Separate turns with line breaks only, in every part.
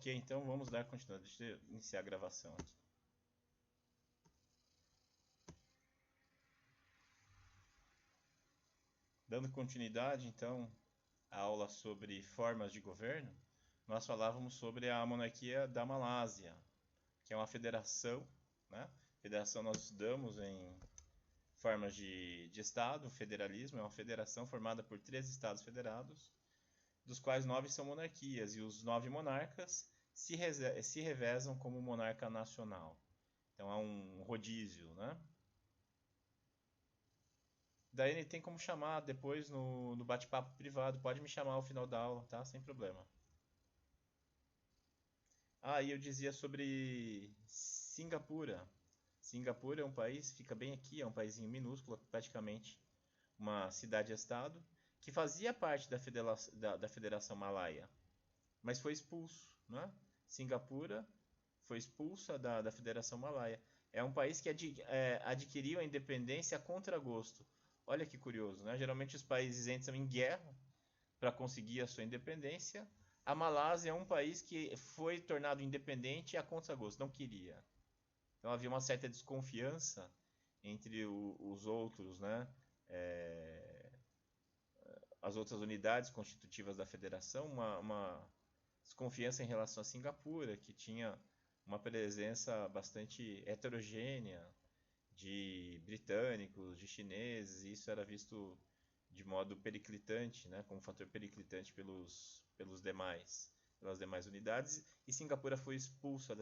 Ok, então vamos dar continuidade. Deixa eu iniciar a gravação aqui. Dando continuidade, então, à aula sobre formas de governo, nós falávamos sobre a monarquia da Malásia, que é uma federação, né? Federação nós estudamos em formas de Estado, federalismo, é uma federação formada por 13 Estados federados, dos quais 9 são monarquias, e os 9 monarcas se revezam como monarca nacional. Então é um rodízio, né? Daí ele tem como chamar depois no bate-papo privado, pode me chamar ao final da aula, tá? Sem problema. E eu dizia sobre Singapura. Singapura é um país, fica bem aqui, é um paísinho minúsculo, praticamente uma cidade-estado, que fazia parte da Federação Malaia, mas foi expulso, né? Singapura foi expulsa da Federação Malaia. É um país que adquiriu a independência a contragosto. Olha que curioso, né? Geralmente os países entram em guerra para conseguir a sua independência. A Malásia é um país que foi tornado independente a contragosto, não queria. Então havia uma certa desconfiança entre os outros, né? As outras unidades constitutivas da federação, uma desconfiança em relação a Singapura, que tinha uma presença bastante heterogênea de britânicos, de chineses, e isso era visto de modo periclitante, né, como fator periclitante pelas demais unidades, e Singapura foi expulsa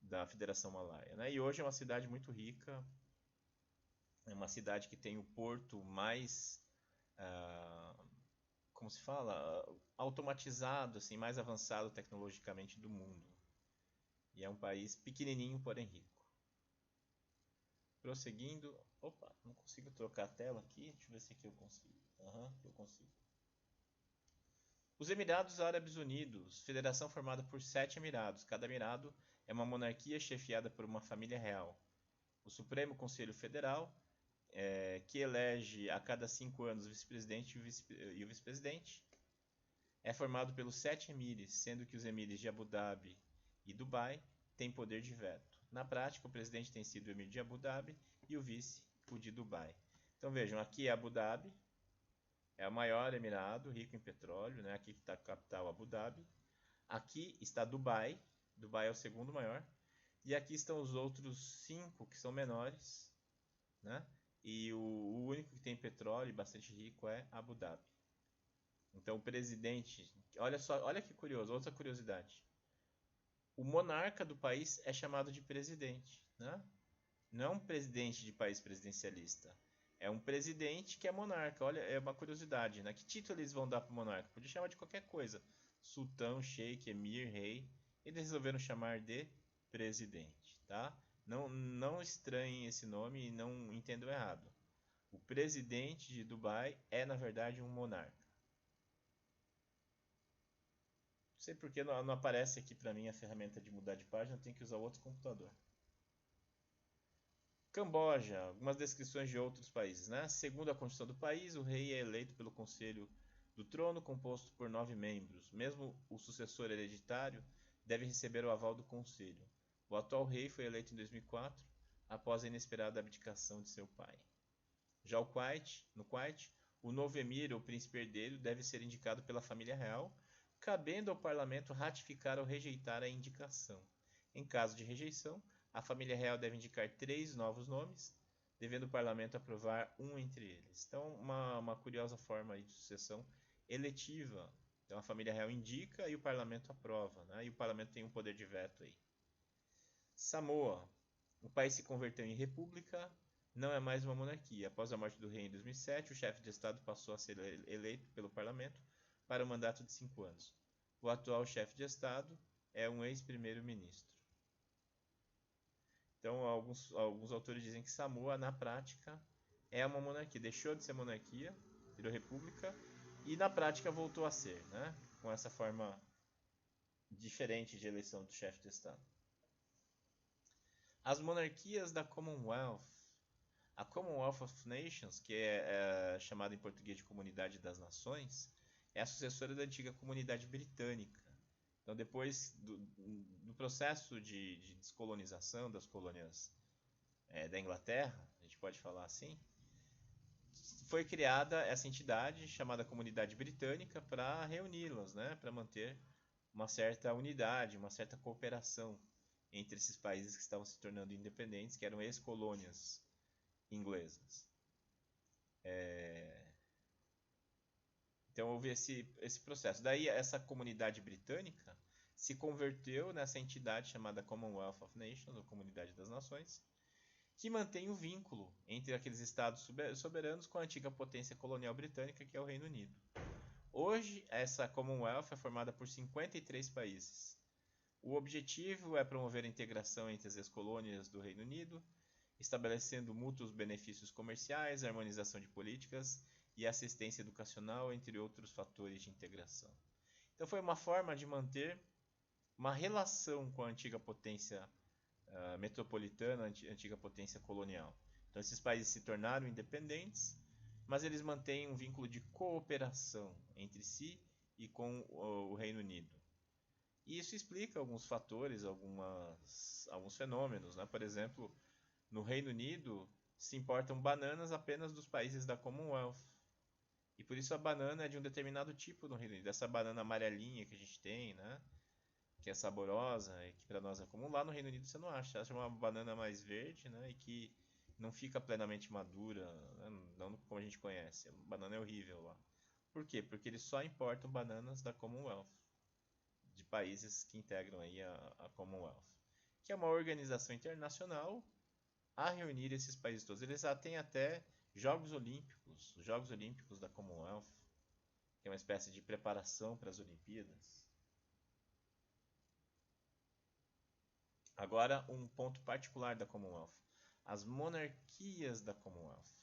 da Federação Malaia. Né? E hoje é uma cidade muito rica, é uma cidade que tem o porto mais, como se fala, automatizado, assim, mais avançado tecnologicamente do mundo. E é um país pequenininho, porém rico. Prosseguindo. Opa, não consigo trocar a tela aqui. Deixa eu ver se aqui eu consigo. Eu consigo. Os Emirados Árabes Unidos, federação formada por 7 emirados. Cada emirado é uma monarquia chefiada por uma família real. O Supremo Conselho Federal, que elege a cada 5 anos o vice-presidente e o vice-presidente, é formado pelos 7 emires, sendo que os emires de Abu Dhabi e Dubai têm poder de veto. Na prática, o presidente tem sido o emir de Abu Dhabi e o vice o de Dubai. Então vejam, aqui é Abu Dhabi, é o maior emirado, rico em petróleo, né? Aqui está a capital Abu Dhabi. Aqui está Dubai, Dubai é o segundo maior. E aqui estão os outros 5 que são menores, né? E o único que tem petróleo e bastante rico é Abu Dhabi. Então o presidente, olha só, olha que curioso, outra curiosidade. O monarca do país é chamado de presidente, né? Não é um presidente de país presidencialista. É um presidente que é monarca. Olha, é uma curiosidade, né? Que título eles vão dar para o monarca? Podia chamar de qualquer coisa. Sultão, sheik, emir, rei. Eles resolveram chamar de presidente, tá? Não estranhem esse nome e não entendam errado. O presidente de Dubai é, na verdade, um monarca. Não sei porque não aparece aqui para mim a ferramenta de mudar de página, eu tenho que usar outro computador. Camboja, algumas descrições de outros países, né? Segundo a Constituição do país, o rei é eleito pelo Conselho do Trono, composto por 9 membros. Mesmo o sucessor hereditário deve receber o aval do Conselho. O atual rei foi eleito em 2004, após a inesperada abdicação de seu pai. Já no Kuwait, o novo emir ou príncipe herdeiro deve ser indicado pela família real, cabendo ao parlamento ratificar ou rejeitar a indicação. Em caso de rejeição, a família real deve indicar 3 novos nomes, devendo o parlamento aprovar um entre eles. Então, uma curiosa forma de sucessão eletiva. Então, a família real indica e o parlamento aprova, né? E o parlamento tem um poder de veto aí. Samoa. O país se converteu em república, não é mais uma monarquia. Após a morte do rei em 2007, o chefe de estado passou a ser eleito pelo parlamento para um mandato de 5 anos. O atual chefe de estado é um ex-primeiro-ministro. Então, alguns autores dizem que Samoa, na prática, é uma monarquia. Deixou de ser monarquia, virou república, e na prática voltou a ser, né? Com essa forma diferente de eleição do chefe de estado. As monarquias da Commonwealth. A Commonwealth of Nations, que é chamada em português de Comunidade das Nações, é a sucessora da antiga Comunidade Britânica, Então, depois do processo de descolonização das colônias da Inglaterra, a gente pode falar assim, foi criada essa entidade chamada Comunidade Britânica para reuni-las, né, para manter uma certa unidade, uma certa cooperação entre esses países que estavam se tornando independentes, que eram ex-colônias inglesas. Então houve esse processo. Daí essa comunidade britânica se converteu nessa entidade chamada Commonwealth of Nations, ou Comunidade das Nações, que mantém o vínculo entre aqueles estados soberanos com a antiga potência colonial britânica, que é o Reino Unido. Hoje, essa Commonwealth é formada por 53 países. O objetivo é promover a integração entre as ex-colônias do Reino Unido, estabelecendo mútuos benefícios comerciais, harmonização de políticas e assistência educacional, entre outros fatores de integração. Então foi uma forma de manter uma relação com a antiga potência metropolitana, antiga potência colonial. Então esses países se tornaram independentes, mas eles mantêm um vínculo de cooperação entre si e com o Reino Unido. E isso explica alguns fatores, alguns fenômenos, né? Por exemplo, no Reino Unido se importam bananas apenas dos países da Commonwealth. E por isso a banana é de um determinado tipo no Reino Unido. Essa banana amarelinha que a gente tem, né? Que é saborosa e que para nós é comum. Lá no Reino Unido você não acha. Você acha uma banana mais verde, né? E que não fica plenamente madura, né? Não como a gente conhece. A banana é horrível lá. Por quê? Porque eles só importam bananas da Commonwealth, de países que integram aí a Commonwealth, que é uma organização internacional a reunir esses países todos. Eles já têm até Jogos Olímpicos, os Jogos Olímpicos da Commonwealth, que é uma espécie de preparação para as Olimpíadas. Agora, um ponto particular da Commonwealth. As monarquias da Commonwealth.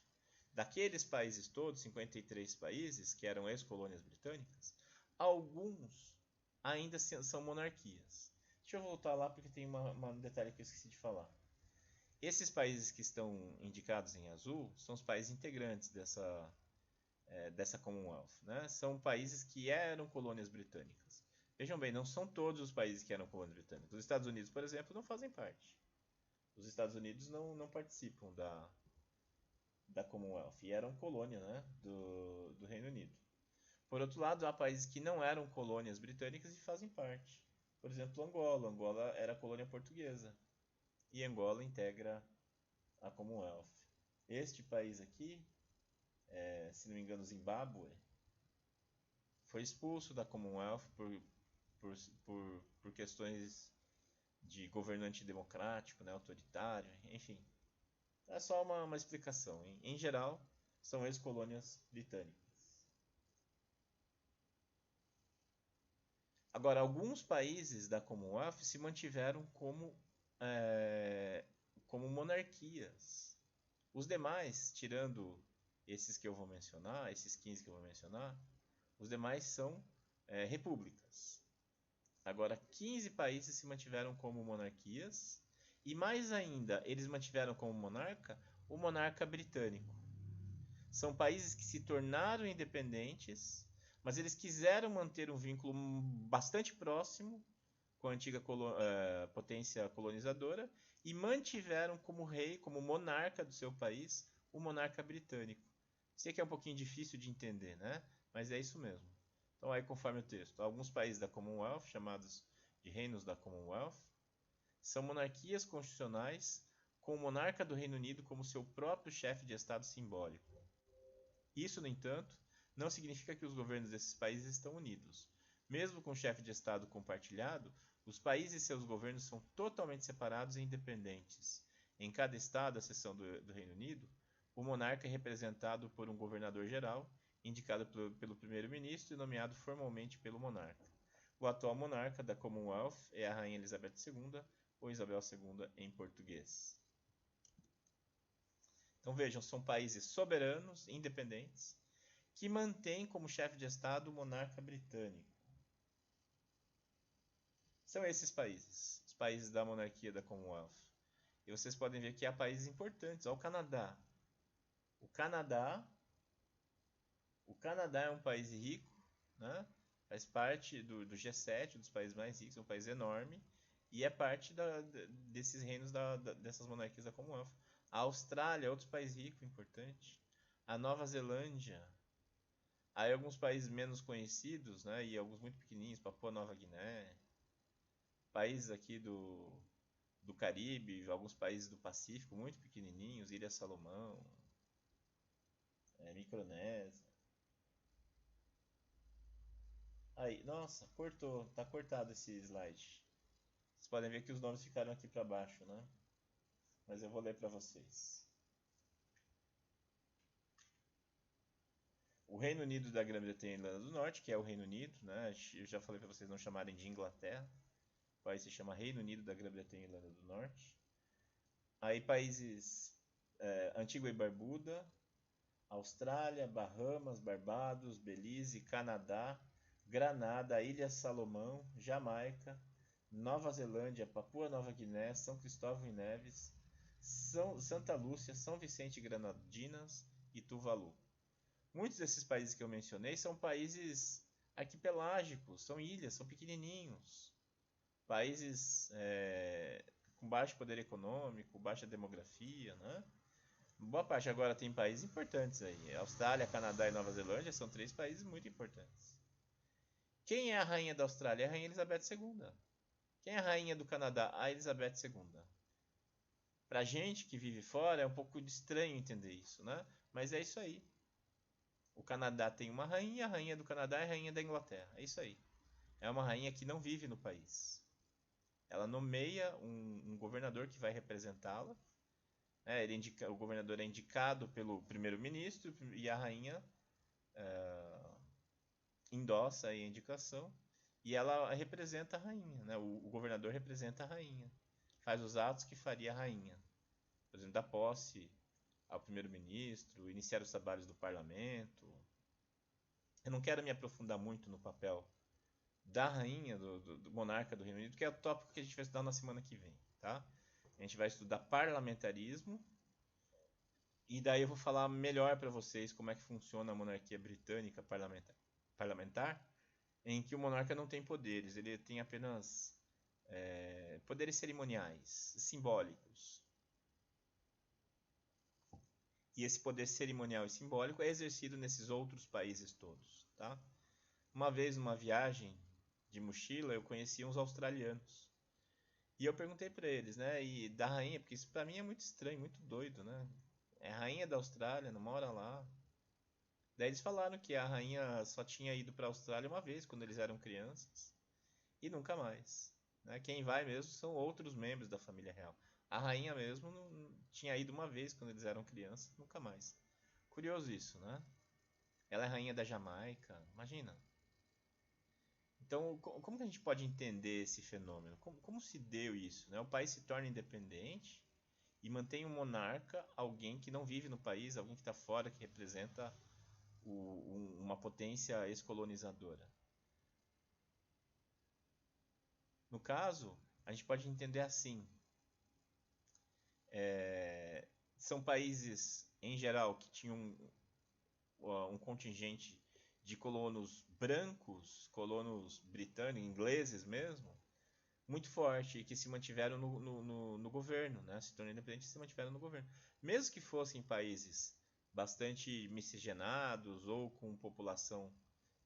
Daqueles países todos, 53 países, que eram ex-colônias britânicas, alguns ainda são monarquias. Deixa eu voltar lá porque tem um detalhe que eu esqueci de falar. Esses países que estão indicados em azul são os países integrantes dessa Commonwealth, né? São países que eram colônias britânicas. Vejam bem, não são todos os países que eram colônias britânicas. Os Estados Unidos, por exemplo, não fazem parte. Os Estados Unidos não participam da Commonwealth e eram colônia, né, do Reino Unido. Por outro lado, há países que não eram colônias britânicas e fazem parte. Por exemplo, Angola. Angola era colônia portuguesa e Angola integra a Commonwealth. Este país aqui, se não me engano, Zimbábue, foi expulso da Commonwealth por questões de governo antidemocrático, né, autoritário, enfim. É só uma explicação. Em geral, são ex-colônias britânicas. Agora, alguns países da Commonwealth se mantiveram como monarquias. Os demais, tirando esses que eu vou mencionar, esses 15 que eu vou mencionar, os demais são repúblicas. Agora, 15 países se mantiveram como monarquias e, mais ainda, eles mantiveram como monarca o monarca britânico. São países que se tornaram independentes, mas eles quiseram manter um vínculo bastante próximo com a antiga potência colonizadora e mantiveram como rei, como monarca do seu país, o monarca britânico. Sei que é um pouquinho difícil de entender, né? Mas é isso mesmo. Então, aí conforme o texto, alguns países da Commonwealth, chamados de reinos da Commonwealth, são monarquias constitucionais com o monarca do Reino Unido como seu próprio chefe de Estado simbólico. Isso, no entanto, não significa que os governos desses países estão unidos. Mesmo com o chefe de Estado compartilhado, os países e seus governos são totalmente separados e independentes. Em cada Estado, à exceção do Reino Unido, o monarca é representado por um governador-geral, indicado pelo primeiro-ministro e nomeado formalmente pelo monarca. O atual monarca da Commonwealth é a Rainha Elizabeth II, ou Isabel II em português. Então vejam, são países soberanos, independentes, que mantêm como chefe de Estado o monarca britânico. São esses países, os países da monarquia da Commonwealth. E vocês podem ver que há países importantes. Olha o Canadá. O Canadá é um país rico, né? Faz parte do G7, dos países mais ricos, é um país enorme, e é parte desses reinos dessas monarquias da Commonwealth. A Austrália, outro país rico, importante. A Nova Zelândia. Aí alguns países menos conhecidos, né, e alguns muito pequenininhos, Papua Nova Guiné. Países aqui do Caribe, alguns países do Pacífico muito pequenininhos, Ilha Salomão, Micronésia. Aí, nossa, cortou, tá cortado esse slide. Vocês podem ver que os nomes ficaram aqui para baixo, né? Mas eu vou ler para vocês. O Reino Unido da Grã-Bretanha e Irlanda do Norte, que é o Reino Unido, né? Eu já falei para vocês não chamarem de Inglaterra. O país se chama Reino Unido da Grã-Bretanha e Irlanda do Norte. Aí países Antigua e Barbuda, Austrália, Bahamas, Barbados, Belize, Canadá, Granada, Ilha Salomão, Jamaica, Nova Zelândia, Papua Nova Guiné, São Cristóvão e Neves, Santa Lúcia, São Vicente e Granadinas e Tuvalu. Muitos desses países que eu mencionei são países arquipelágicos, são ilhas, são pequenininhos. Países com baixo poder econômico, baixa demografia, né? Boa parte agora tem países importantes aí. Austrália, Canadá e Nova Zelândia são 3 países muito importantes. Quem é a rainha da Austrália? É a rainha Elizabeth II. Quem é a rainha do Canadá? A Elizabeth II. Pra gente que vive fora é um pouco estranho entender isso, né? Mas é isso aí. O Canadá tem uma rainha, a rainha do Canadá é a rainha da Inglaterra. É isso aí. É uma rainha que não vive no país. Ela nomeia um governador que vai representá-la. O governador é indicado pelo primeiro-ministro e a rainha endossa a indicação e ela representa a rainha, né? O governador representa a rainha, faz os atos que faria a rainha, por exemplo, dar posse ao primeiro-ministro, iniciar os trabalhos do parlamento. Eu não quero me aprofundar muito no papel da rainha, do monarca do Reino Unido, que é o tópico que a gente vai estudar na semana que vem, tá? A gente vai estudar parlamentarismo e daí eu vou falar melhor para vocês como é que funciona a monarquia britânica parlamentar, em que o monarca não tem poderes, ele tem apenas poderes cerimoniais, simbólicos. E esse poder cerimonial e simbólico é exercido nesses outros países todos, tá? Uma vez numa viagem de mochila, eu conheci uns australianos. E eu perguntei para eles, né, e da rainha, porque isso para mim é muito estranho, muito doido, né? É a rainha da Austrália, não mora lá. Daí eles falaram que a rainha só tinha ido para a Austrália uma vez, quando eles eram crianças, e nunca mais. Né? Quem vai mesmo são outros membros da família real. A rainha mesmo não tinha ido uma vez quando eles eram crianças, nunca mais. Curioso isso, né? Ela é rainha da Jamaica, imagina. Então, como que a gente pode entender esse fenômeno? Como se deu isso? Né? O país se torna independente e mantém um monarca, alguém que não vive no país, alguém que está fora, que representa uma potência ex-colonizadora. No caso, a gente pode entender assim. São países, em geral, que tinham um contingente de colonos brancos, colonos britânicos, ingleses mesmo, muito forte, e que se mantiveram no governo, né? Se tornaram independentes e se mantiveram no governo. Mesmo que fossem países bastante miscigenados ou com população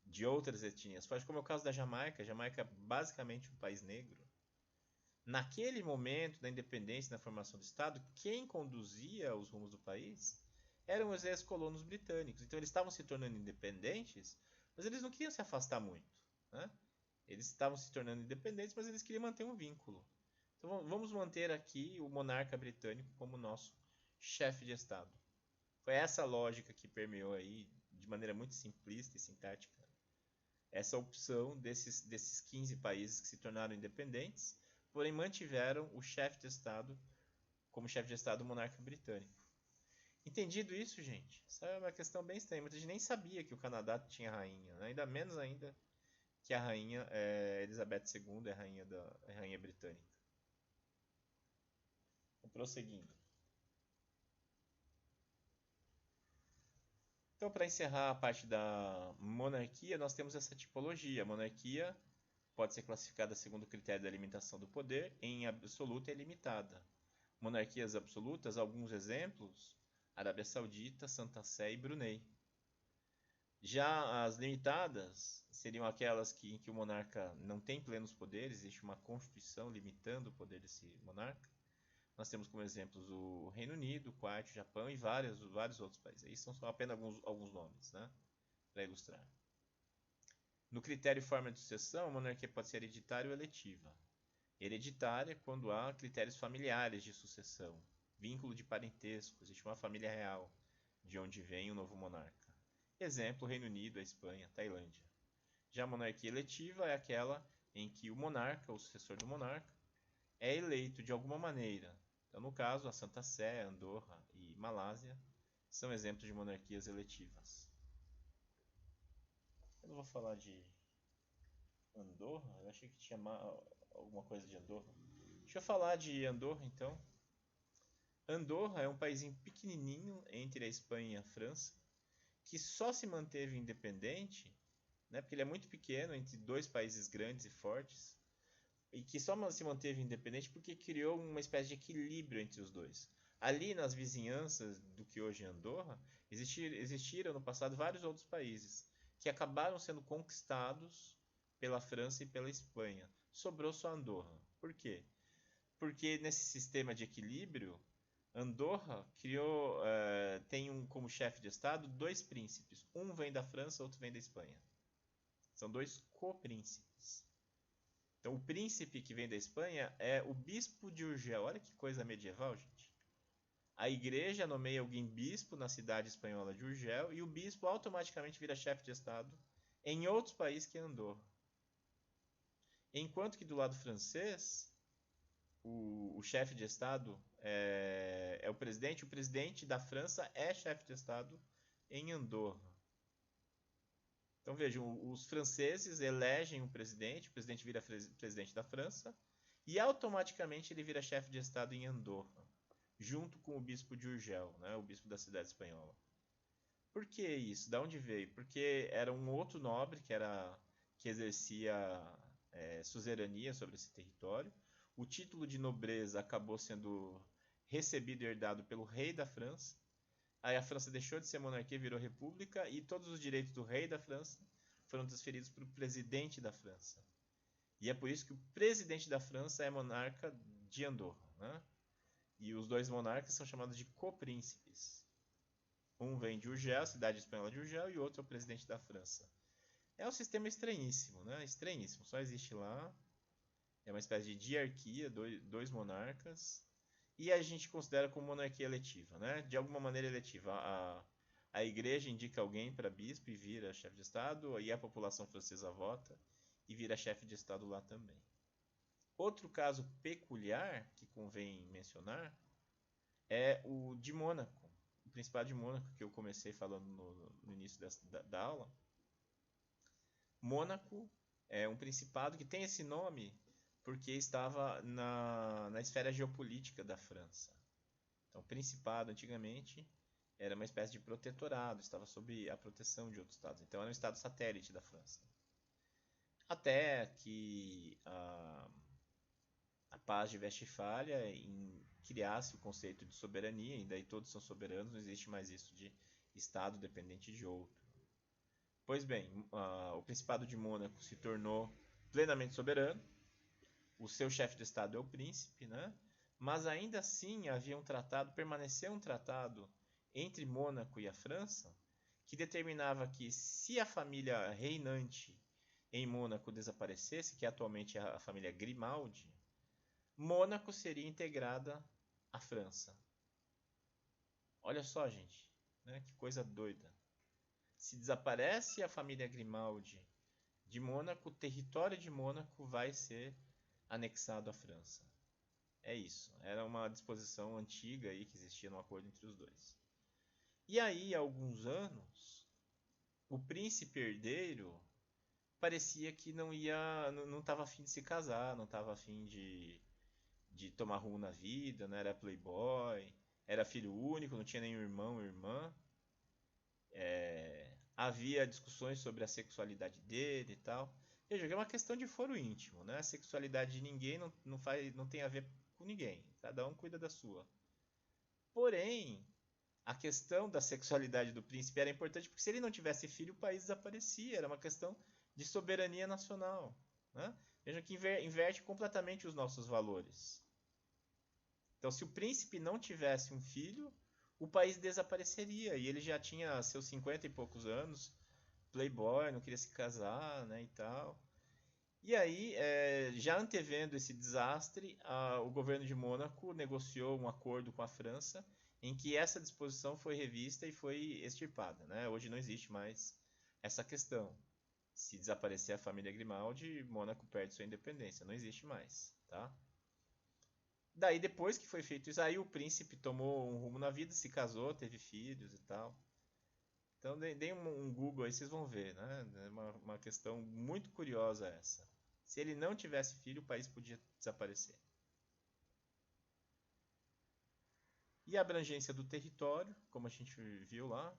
de outras etnias, como é o caso da Jamaica. A Jamaica é basicamente um país negro. Naquele momento da independência, na formação do Estado, quem conduzia os rumos do país eram os ex-colonos britânicos. Então eles estavam se tornando independentes, mas eles não queriam se afastar muito, né? Eles estavam se tornando independentes, mas eles queriam manter um vínculo. Então vamos manter aqui o monarca britânico como nosso chefe de Estado. Foi essa lógica que permeou aí, de maneira muito simplista e sintática, essa opção desses 15 países que se tornaram independentes, porém mantiveram o chefe de Estado como chefe de Estado, o monarca britânico. Entendido isso, gente? Essa é uma questão bem estranha. Muita gente nem sabia que o Canadá tinha rainha, né? Ainda menos ainda que a rainha Elizabeth II é rainha britânica. Prosseguindo. Então, para encerrar a parte da monarquia, nós temos essa tipologia. A monarquia pode ser classificada segundo o critério da limitação do poder, em absoluta e limitada. Monarquias absolutas, alguns exemplos: Arábia Saudita, Santa Sé e Brunei. Já as limitadas seriam aquelas em que o monarca não tem plenos poderes, existe uma constituição limitando o poder desse monarca. Nós temos como exemplos o Reino Unido, o Kuwait, o Japão e vários outros países. Aí são só apenas alguns nomes, né, para ilustrar. No critério e forma de sucessão, a monarquia pode ser hereditária ou eletiva. Hereditária quando há critérios familiares de sucessão, vínculo de parentesco, existe uma família real de onde vem o novo monarca. Exemplo, Reino Unido, a Espanha, Tailândia. Já a monarquia eletiva é aquela em que o monarca, o sucessor do monarca, é eleito de alguma maneira. Então, no caso, a Santa Sé, Andorra e Malásia são exemplos de monarquias eletivas. Eu não vou falar de Andorra, eu achei que tinha alguma coisa de Andorra. Deixa eu falar de Andorra, então. Andorra é um paísinho pequenininho entre a Espanha e a França, que só se manteve independente, né, porque ele é muito pequeno entre dois países grandes e fortes, e que só se manteve independente porque criou uma espécie de equilíbrio entre os dois. Ali nas vizinhanças do que hoje é Andorra, existiram no passado vários outros países que acabaram sendo conquistados pela França e pela Espanha. Sobrou só Andorra. Por quê? Porque nesse sistema de equilíbrio, Andorra tem como chefe de Estado dois príncipes. Um vem da França, outro vem da Espanha. São dois copríncipes. Então, o príncipe que vem da Espanha é o bispo de Urgel. Olha que coisa medieval, gente. A igreja nomeia alguém bispo na cidade espanhola de Urgel e o bispo automaticamente vira chefe de Estado em outros países que Andorra. Enquanto que do lado francês, o chefe de Estado é o presidente da França é chefe de Estado em Andorra. Então vejam, os franceses elegem o presidente vira presidente da França e automaticamente ele vira chefe de Estado em Andorra, junto com o bispo de Urgel, né, o bispo da cidade espanhola. Por que isso? Da onde veio? Porque era um outro nobre que exercia suzerania sobre esse território. O título de nobreza acabou sendo recebido e herdado pelo rei da França. Aí a França deixou de ser monarquia e virou república e todos os direitos do rei da França foram transferidos para o presidente da França. E é por isso que o presidente da França é monarca de Andorra, né? E os dois monarcas são chamados de copríncipes. Um vem de Urgel, cidade espanhola de Urgel, e o outro é o presidente da França. É um sistema estranhíssimo, né? Estranhíssimo. Só existe lá. É uma espécie de diarquia, dois monarcas. E a gente considera como monarquia eletiva, né? De alguma maneira eletiva. A igreja indica alguém para bispo e vira chefe de Estado, e a população francesa vota e vira chefe de Estado lá também. Outro caso peculiar que convém mencionar é o de Mônaco, o Principado de Mônaco, que eu comecei falando no início da aula. Mônaco é um principado que tem esse nome porque estava na esfera geopolítica da França. Então, o Principado, antigamente, era uma espécie de protetorado, estava sob a proteção de outros estados. Então, era um estado satélite da França. Até que a paz de Westfália criasse o conceito de soberania, e daí todos são soberanos, não existe mais isso de estado dependente de outro. Pois bem, o Principado de Mônaco se tornou plenamente soberano, o seu chefe de Estado é o príncipe, né? Mas ainda assim havia permaneceu um tratado entre Mônaco e a França que determinava que se a família reinante em Mônaco desaparecesse, que atualmente é a família Grimaldi, Mônaco seria integrada à França. Olha só, gente, né? Que coisa doida. Se desaparece a família Grimaldi de Mônaco, o território de Mônaco vai ser anexado à França. É isso. Era uma disposição antiga aí que existia no acordo entre os dois. E aí, há alguns anos, o príncipe herdeiro parecia que não estava afim de se casar, não estava afim de tomar rumo na vida, né? Era playboy, era filho único, não tinha nenhum irmão ou irmã. Havia discussões sobre a sexualidade dele e tal. Veja, é uma questão de foro íntimo, né? A sexualidade de ninguém não tem a ver com ninguém. Cada um cuida da sua. Porém, a questão da sexualidade do príncipe era importante porque se ele não tivesse filho, o país desaparecia. Era uma questão de soberania nacional. Né? Veja que inverte completamente os nossos valores. Então, se o príncipe não tivesse um filho, o país desapareceria. E ele já tinha seus 50 e poucos anos, playboy, não queria se casar, né, e tal. E aí, já antevendo esse desastre, o governo de Mônaco negociou um acordo com a França em que essa disposição foi revista e foi extirpada. Né? Hoje não existe mais essa questão. Se desaparecer a família Grimaldi, Mônaco perde sua independência. Não existe mais. Tá? Daí, depois que foi feito isso, aí o príncipe tomou um rumo na vida, se casou, teve filhos e tal. Então, deem um Google aí, vocês vão ver, né? É uma questão muito curiosa essa. Se ele não tivesse filho, o país podia desaparecer. E a abrangência do território, como a gente viu lá,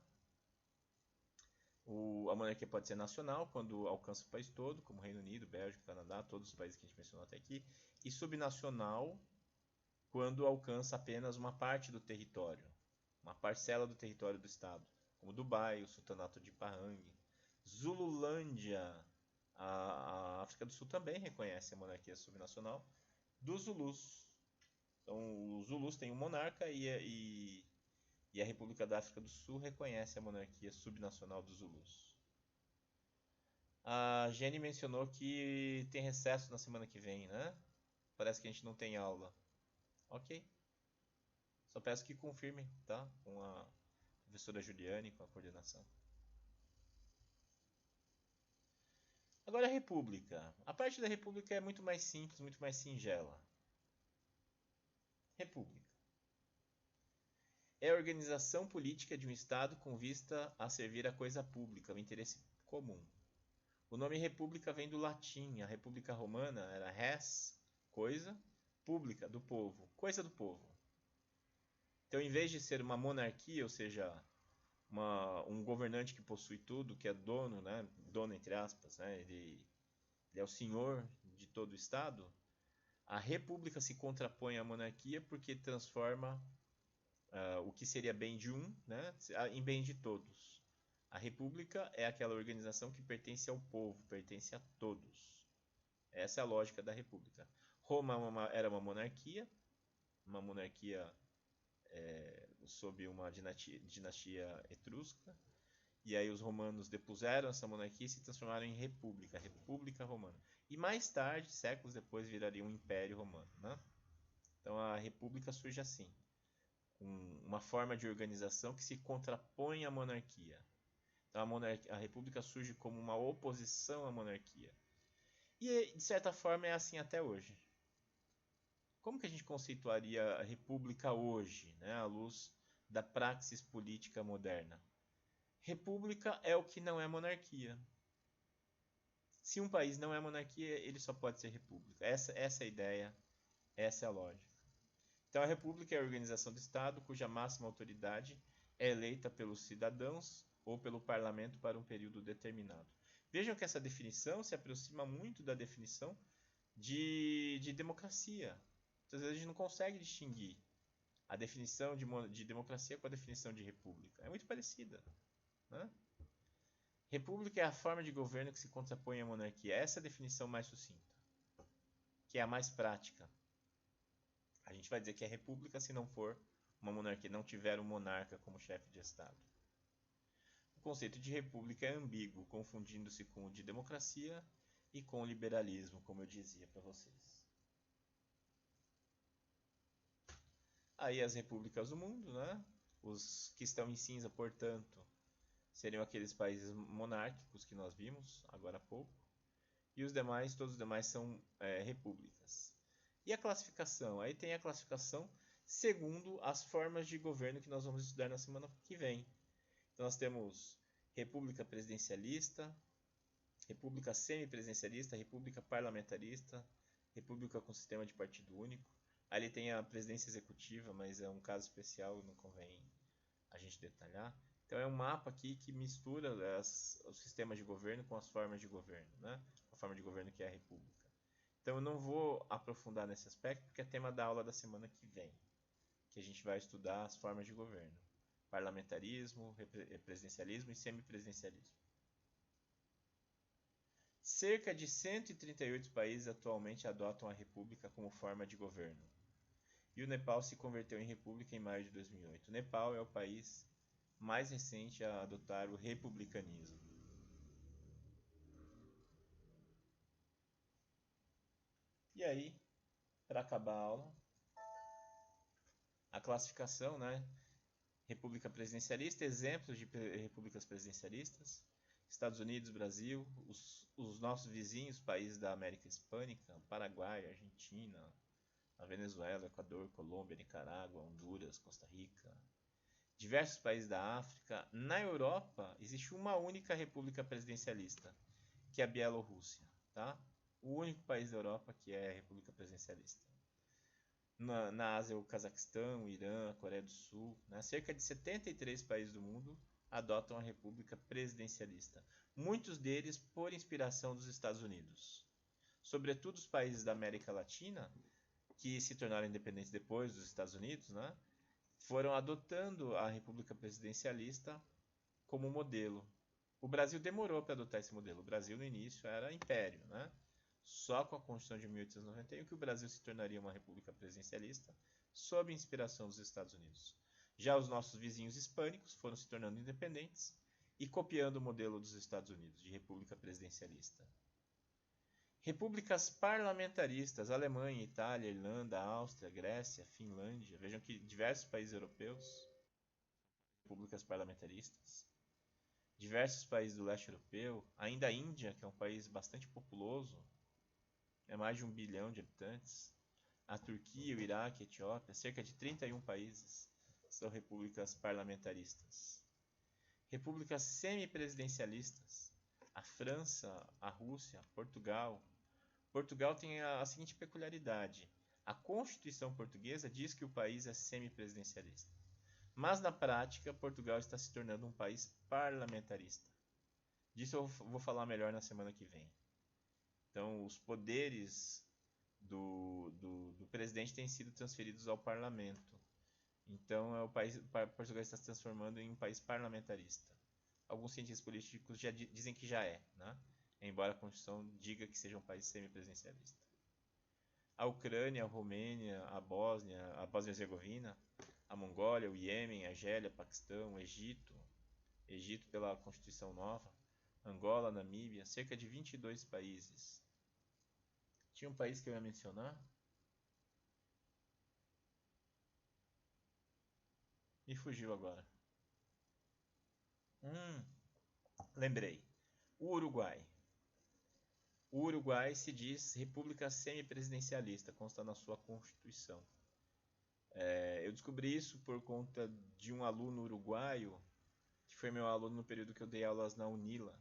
a monarquia pode ser nacional, quando alcança o país todo, como Reino Unido, Bélgica, Canadá, todos os países que a gente mencionou até aqui, e subnacional, quando alcança apenas uma parte do território, uma parcela do território do Estado, como Dubai, o Sultanato de Pahang, Zululândia, a África do Sul também reconhece a monarquia subnacional dos Zulus. Então, os Zulus têm um monarca e a República da África do Sul reconhece a monarquia subnacional dos Zulus. A Jenny mencionou que tem recesso na semana que vem, né? Parece que a gente não tem aula. Ok. Só peço que confirme, tá? Com a professora Juliane, com a coordenação. Agora a República. A parte da República é muito mais simples, muito mais singela. República é a organização política de um Estado com vista a servir a coisa pública, o interesse comum. O nome república vem do latim. A República Romana era res, coisa, pública, do povo, coisa do povo. Então, em vez de ser uma monarquia, ou seja, um governante que possui tudo, que é dono, né, dono entre aspas, né, ele é o senhor de todo o Estado, a república se contrapõe à monarquia porque transforma o que seria bem de um, né, em bem de todos. A república é aquela organização que pertence ao povo, pertence a todos. Essa é a lógica da república. Roma era uma monarquia sob uma dinastia etrusca, e aí os romanos depuseram essa monarquia e se transformaram em república, a República Romana. E mais tarde, séculos depois, viraria um Império Romano. Né? Então a república surge assim, uma forma de organização que se contrapõe à monarquia. Então a república surge como uma oposição à monarquia. E de certa forma é assim até hoje. Como que a gente conceituaria a república hoje, né, à luz da praxis política moderna? República é o que não é monarquia. Se um país não é monarquia, ele só pode ser república. Essa é a ideia, essa é a lógica. Então a república é a organização do Estado cuja máxima autoridade é eleita pelos cidadãos ou pelo parlamento para um período determinado. Vejam que essa definição se aproxima muito da definição de democracia. Às vezes a gente não consegue distinguir a definição de democracia com a definição de república. É muito parecida. Né? República é a forma de governo que se contrapõe à monarquia. Essa é a definição mais sucinta, que é a mais prática. A gente vai dizer que é república se não for uma monarquia, não tiver um monarca como chefe de Estado. O conceito de república é ambíguo, confundindo-se com o de democracia e com o liberalismo, como eu dizia para vocês. Aí as repúblicas do mundo, né? Os que estão em cinza, portanto, seriam aqueles países monárquicos que nós vimos agora há pouco. E os demais, todos os demais são repúblicas. E a classificação? Aí tem a classificação segundo as formas de governo que nós vamos estudar na semana que vem. Então nós temos república presidencialista, república semipresidencialista, república parlamentarista, república com sistema de partido único. Aí ele tem a presidência executiva, mas é um caso especial, não convém a gente detalhar. Então é um mapa aqui que mistura os sistemas de governo com as formas de governo, né? A forma de governo que é a república. Então eu não vou aprofundar nesse aspecto porque é tema da aula da semana que vem, que a gente vai estudar as formas de governo: parlamentarismo, presidencialismo e semipresidencialismo. Cerca de 138 países atualmente adotam a república como forma de governo. E o Nepal se converteu em república em maio de 2008. O Nepal é o país mais recente a adotar o republicanismo. E aí, para acabar a aula, a classificação, né? República presidencialista, exemplos de repúblicas presidencialistas: Estados Unidos, Brasil, os nossos vizinhos, países da América Hispânica, Paraguai, Argentina, a Venezuela, Equador, Colômbia, Nicarágua, Honduras, Costa Rica, diversos países da África. Na Europa, existe uma única república presidencialista, que é a Bielorrússia, tá? O único país da Europa que é república presidencialista. Na Ásia, o Cazaquistão, o Irã, a Coreia do Sul, né? Cerca de 73 países do mundo adotam a república presidencialista, muitos deles por inspiração dos Estados Unidos. Sobretudo os países da América Latina, que se tornaram independentes depois dos Estados Unidos, né? Foram adotando a república presidencialista como modelo. O Brasil demorou para adotar esse modelo. O Brasil, no início, era império, né? Só com a Constituição de 1891 que o Brasil se tornaria uma república presidencialista sob inspiração dos Estados Unidos. Já os nossos vizinhos hispânicos foram se tornando independentes e copiando o modelo dos Estados Unidos de república presidencialista. Repúblicas parlamentaristas: Alemanha, Itália, Irlanda, Áustria, Grécia, Finlândia. Vejam que diversos países europeus, repúblicas parlamentaristas. Diversos países do leste europeu, ainda a Índia, que é um país bastante populoso, é mais de 1 bilhão de habitantes. A Turquia, o Iraque, a Etiópia, cerca de 31 países são repúblicas parlamentaristas. Repúblicas semipresidencialistas: a França, a Rússia, Portugal. Portugal tem a seguinte peculiaridade: a Constituição portuguesa diz que o país é semipresidencialista, mas na prática Portugal está se tornando um país parlamentarista. Disso eu vou falar melhor na semana que vem. Então, os poderes do presidente têm sido transferidos ao parlamento. Então, Portugal está se transformando em um país parlamentarista. Alguns cientistas políticos já dizem que já é, né? Embora a Constituição diga que seja um país semipresidencialista. A Ucrânia, a Romênia, a Bósnia-Herzegovina, a Mongólia, o Iêmen, a Argélia, Paquistão, o Egito pela Constituição Nova, Angola, Namíbia, cerca de 22 países. Tinha um país que eu ia mencionar? Me fugiu agora. Lembrei. O Uruguai. O Uruguai se diz república semipresidencialista, consta na sua Constituição. Eu descobri isso por conta de um aluno uruguaio, que foi meu aluno no período que eu dei aulas na Unila.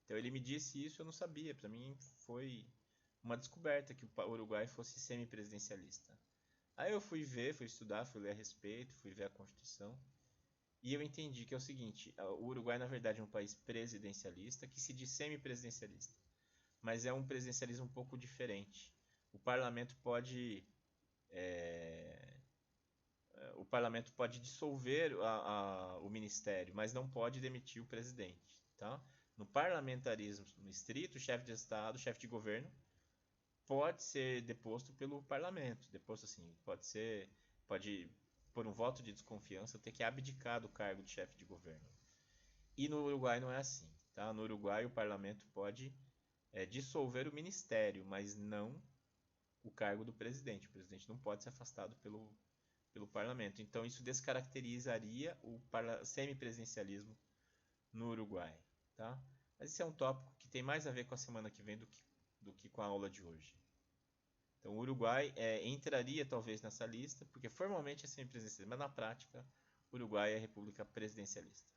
Então ele me disse isso, eu não sabia. Para mim foi uma descoberta que o Uruguai fosse semipresidencialista. Aí eu fui ver, fui estudar, fui ler a respeito, fui ver a Constituição. E eu entendi que é o seguinte: o Uruguai na verdade é um país presidencialista que se diz semipresidencialista. Mas é um presidencialismo um pouco diferente. O parlamento pode dissolver o ministério, mas não pode demitir o presidente. Tá? No parlamentarismo no estrito, o chefe de Estado, o chefe de governo, pode ser deposto pelo parlamento. Deposto assim, pode por um voto de desconfiança ter que abdicar do cargo de chefe de governo. E no Uruguai não é assim. Tá? No Uruguai o parlamento pode dissolver o ministério, mas não o cargo do presidente. O presidente não pode ser afastado pelo parlamento. Então isso descaracterizaria o semipresidencialismo no Uruguai. Tá? Mas esse é um tópico que tem mais a ver com a semana que vem do que com a aula de hoje. Então o Uruguai entraria talvez nessa lista, porque formalmente é semipresidencialista, mas na prática o Uruguai é república presidencialista.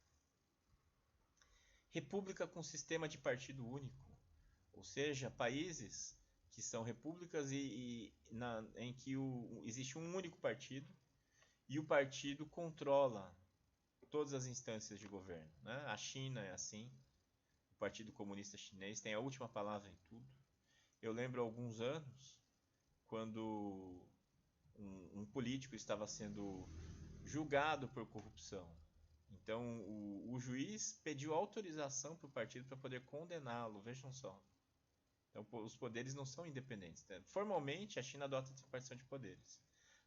República com sistema de partido único, ou seja, países que são repúblicas em que existe um único partido e o partido controla todas as instâncias de governo, né? A China é assim, o Partido Comunista Chinês tem a última palavra em tudo. Eu lembro há alguns anos, quando um político estava sendo julgado por corrupção. Então, o juiz pediu autorização para o partido para poder condená-lo, vejam só. Então, os poderes não são independentes, né? Formalmente, a China adota a separação de poderes,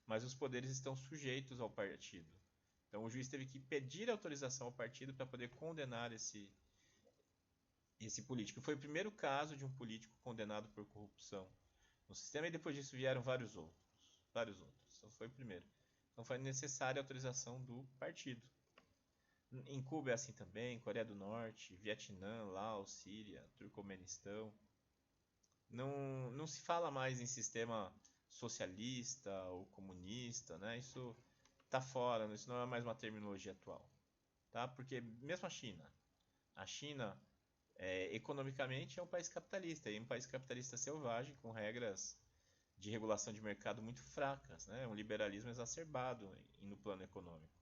mas os poderes estão sujeitos ao partido. Então, o juiz teve que pedir autorização ao partido para poder condenar esse político. Foi o primeiro caso de um político condenado por corrupção no sistema, e depois disso vieram vários outros. Vários outros. Então, foi o primeiro. Então, foi necessária a autorização do partido. Em Cuba é assim também, Coreia do Norte, Vietnã, Laos, Síria, Turcomenistão. Não se fala mais em sistema socialista ou comunista, né? Isso está fora, isso não é mais uma terminologia atual, tá? Porque mesmo a China economicamente é um país capitalista, e um país capitalista selvagem com regras de regulação de mercado muito fracas, né? Um liberalismo exacerbado no plano econômico.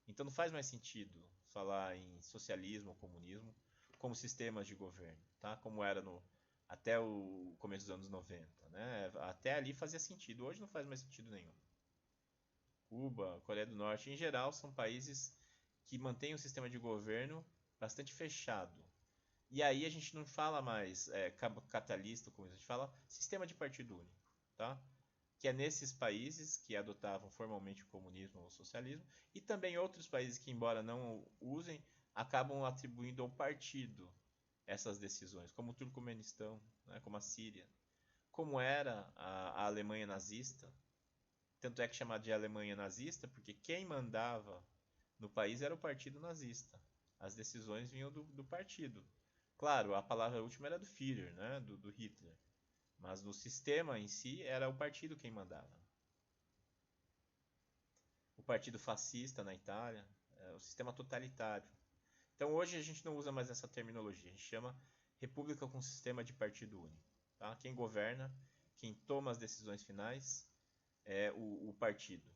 Então não faz mais sentido falar em socialismo ou comunismo como sistemas de governo, tá? Como era até o começo dos anos 90, né? Até ali fazia sentido, hoje não faz mais sentido nenhum. Cuba, Coreia do Norte, em geral, são países que mantêm um sistema de governo bastante fechado. E aí a gente não fala mais capitalista, como a gente fala sistema de partido único, tá? Que é nesses países que adotavam formalmente o comunismo ou o socialismo, e também outros países que, embora não usem, acabam atribuindo ao partido essas decisões, como o Turcomenistão, né, como a Síria, como era a Alemanha nazista. Tanto é que chamada de Alemanha nazista, porque quem mandava no país era o partido nazista. As decisões vinham do partido. Claro, a palavra última era do Führer, né, do Hitler. Mas no sistema em si era o partido quem mandava. O partido fascista na Itália, o sistema totalitário. Então hoje a gente não usa mais essa terminologia, a gente chama república com sistema de partido único. Tá? Quem governa, quem toma as decisões finais é o partido.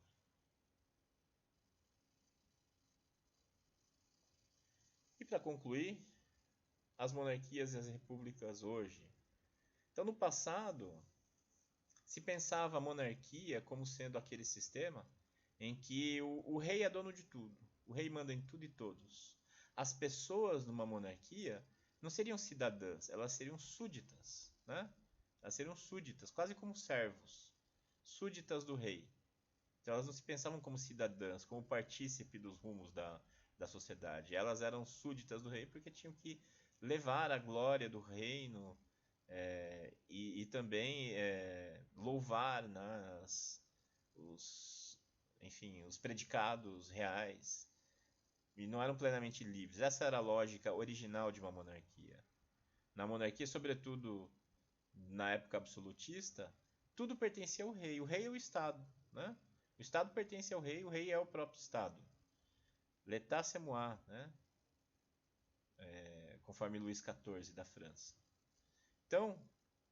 E para concluir, as monarquias e as repúblicas hoje. Então no passado, se pensava a monarquia como sendo aquele sistema em que o rei é dono de tudo, o rei manda em tudo e todos. As pessoas numa monarquia não seriam cidadãs, elas seriam súditas, né? Elas seriam súditas, quase como servos, súditas do rei. Então elas não se pensavam como cidadãs, como partícipe dos rumos da sociedade. Elas eram súditas do rei porque tinham que levar a glória do reino e também louvar, né, os predicados reais. E não eram plenamente livres. Essa era a lógica original de uma monarquia. Na monarquia, sobretudo na época absolutista, tudo pertencia ao rei. O rei é o Estado, né? O Estado pertence ao rei, o rei é o próprio Estado. L'état c'est moi, né? Conforme Luís XIV da França. Então,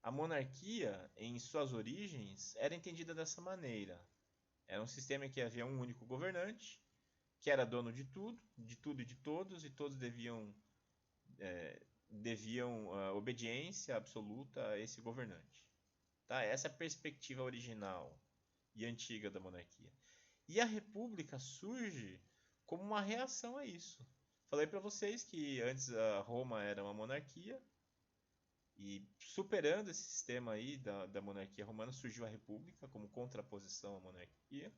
a monarquia, em suas origens, era entendida dessa maneira. Era um sistema em que havia um único governante, que era dono de tudo e de todos, e todos deviam obediência absoluta a esse governante. Tá? Essa é a perspectiva original e antiga da monarquia. E a república surge como uma reação a isso. Falei para vocês que antes a Roma era uma monarquia, e superando esse sistema aí da monarquia romana, surgiu a república como contraposição à monarquia.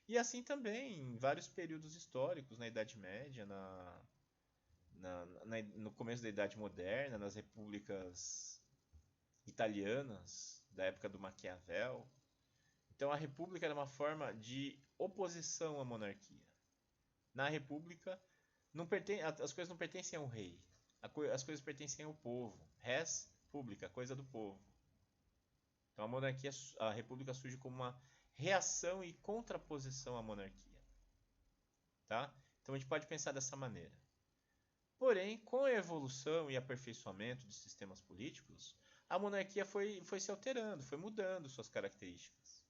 E assim também em vários períodos históricos, na Idade Média, no começo da Idade Moderna, nas repúblicas italianas, da época do Maquiavel. Então a república era uma forma de oposição à monarquia. Na república, as coisas não pertencem ao rei, as coisas pertencem ao povo. Res publica, coisa do povo. Então a república surge como uma reação e contraposição à monarquia. Tá? Então a gente pode pensar dessa maneira. Porém, com a evolução e aperfeiçoamento dos sistemas políticos, a monarquia foi se alterando, foi mudando suas características.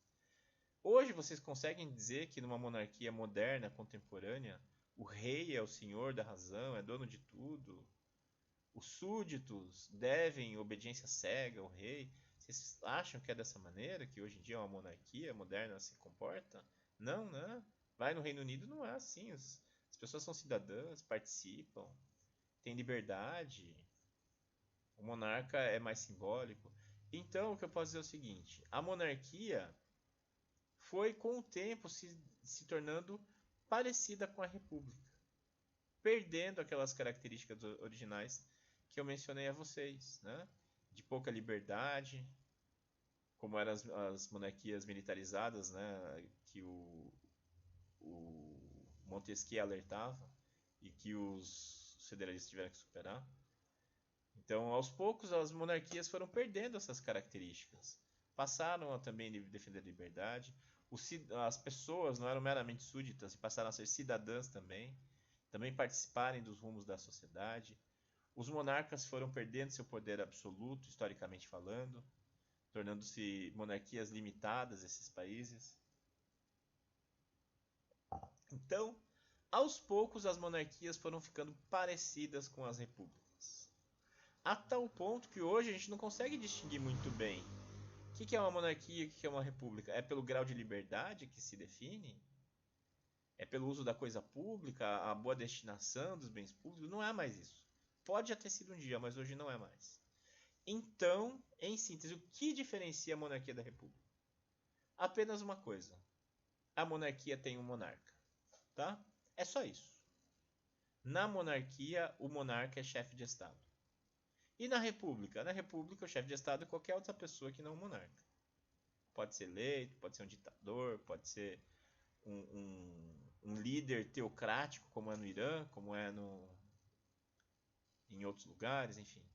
Hoje vocês conseguem dizer que numa monarquia moderna, contemporânea, o rei é o senhor da razão, é dono de tudo. Os súditos devem obediência cega ao rei. Vocês acham que é dessa maneira que hoje em dia uma monarquia moderna se comporta? Não, né? Vai no Reino Unido, não é assim. As pessoas são cidadãs, participam, têm liberdade. O monarca é mais simbólico. Então, o que eu posso dizer é o seguinte: a monarquia foi com o tempo se tornando parecida com a república, perdendo aquelas características originais que eu mencionei a vocês, né? De pouca liberdade, como eram as monarquias militarizadas, né? Que o Montesquieu alertava e que os federalistas tiveram que superar. Então, aos poucos, as monarquias foram perdendo essas características. Passaram a também defender a liberdade. As pessoas não eram meramente súditas e passaram a ser cidadãs também participarem dos rumos da sociedade. Os monarcas foram perdendo seu poder absoluto, historicamente falando, tornando-se monarquias limitadas esses países. Então, aos poucos, as monarquias foram ficando parecidas com as repúblicas. A tal ponto que hoje a gente não consegue distinguir muito bem o que é uma monarquia e o que é uma república. É pelo grau de liberdade que se define? É pelo uso da coisa pública, a boa destinação dos bens públicos? Não é mais isso. Pode já ter sido um dia, mas hoje não é mais. Então, em síntese, o que diferencia a monarquia da república? Apenas uma coisa. A monarquia tem um monarca. Tá? É só isso. Na monarquia, o monarca é chefe de Estado. E na república? Na república, o chefe de Estado é qualquer outra pessoa que não o monarca. Pode ser eleito, pode ser um ditador, pode ser um líder teocrático, como é no Irã, como é em outros lugares, enfim.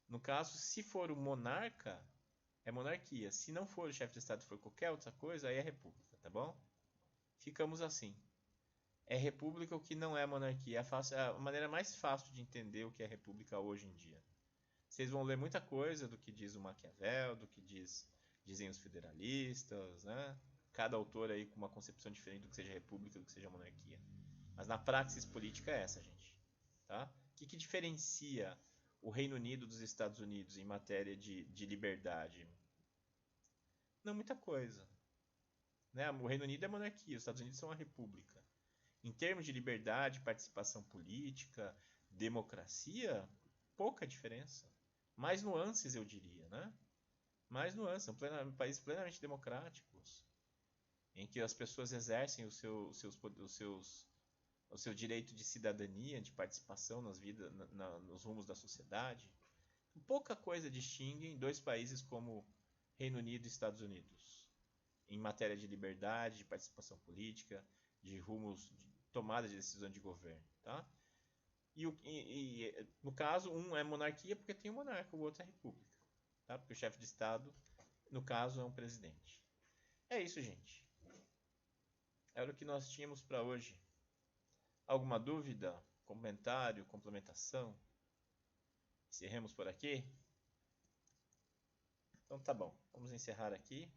No caso, se for o monarca, é monarquia. Se não for o chefe de Estado, for qualquer outra coisa, aí é república, tá bom? Ficamos assim. É república o que não é monarquia. É a maneira mais fácil de entender o que é república hoje em dia. Vocês vão ler muita coisa do que diz o Maquiavel, do que dizem os federalistas, né? Cada autor aí com uma concepção diferente do que seja república, do que seja monarquia. Mas na praxis política é essa, gente. Tá? O que diferencia o Reino Unido dos Estados Unidos em matéria de liberdade? Não muita coisa. Né? O Reino Unido é monarquia, os Estados Unidos são uma república. Em termos de liberdade, participação política, democracia, pouca diferença. Mais nuances, eu diria, né? Mais nuances. São países plenamente democráticos, em que as pessoas exercem o seu direito de cidadania, de participação nos rumos da sociedade. Pouca coisa distingue dois países como Reino Unido e Estados Unidos, em matéria de liberdade, de participação política, de rumos, de tomada de decisão de governo, tá? No caso, um é monarquia porque tem um monarca, o outro é república, tá? Porque o chefe de Estado, no caso, é um presidente. É isso, gente. Era o que nós tínhamos para hoje. Alguma dúvida? Comentário? Complementação? Encerremos por aqui? Então tá bom. Vamos encerrar aqui.